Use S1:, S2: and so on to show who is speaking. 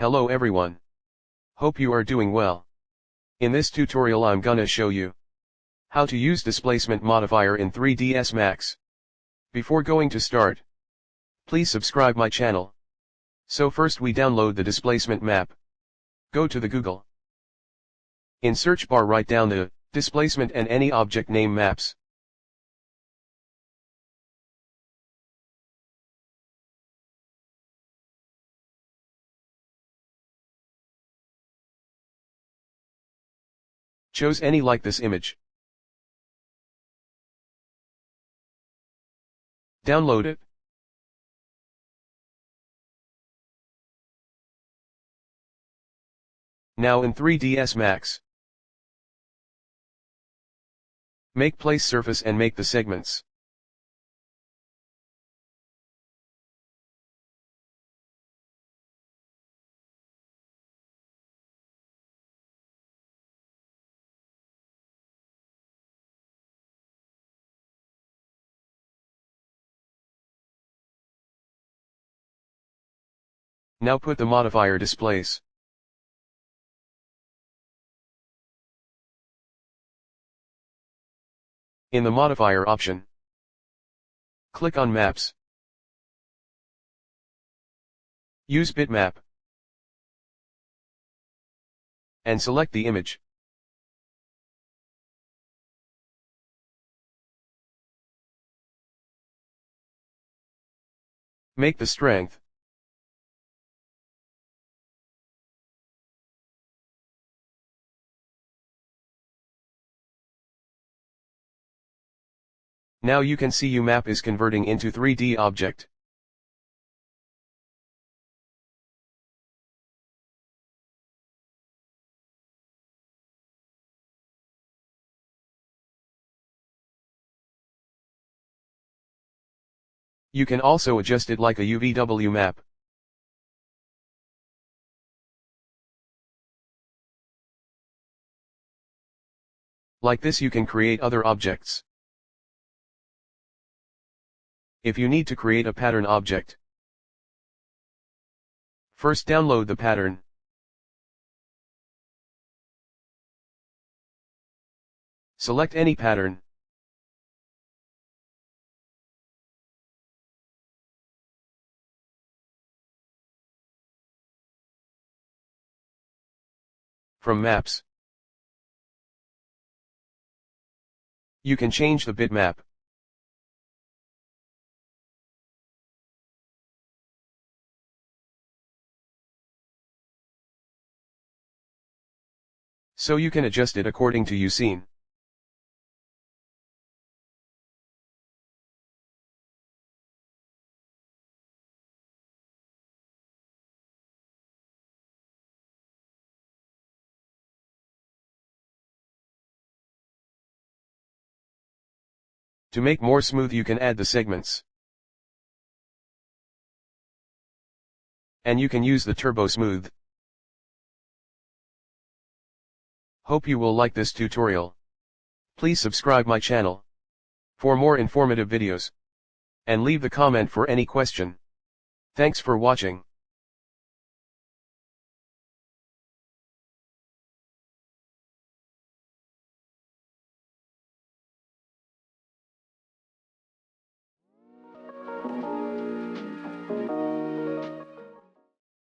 S1: Hello everyone. Hope you are doing well. In this tutorial I'm gonna show you how to use displacement modifier in 3ds Max. Before going to start, please subscribe my channel. So first we download the displacement map. Go to the Google. In search bar write down the displacement and any object name maps. Choose any like this image. Download it. Now in 3ds Max, make place surface and make the segments. Now put the modifier Displace. In the modifier option, click on Maps. Use bitmap. And select the image. Make the strength Now you can see your map is converting into 3D object. You can also adjust it like a UVW map. Like this you can create other objects. If you need to create a pattern object, first download the pattern. Select any pattern. From Maps, you can change the bitmap. So you can adjust it according to your scene. To make more smooth you can add the segments. And you can use the Turbo Smooth. Hope you will like this tutorial. Please subscribe my channel for more informative videos. And leave the comment for any question. Thanks for watching.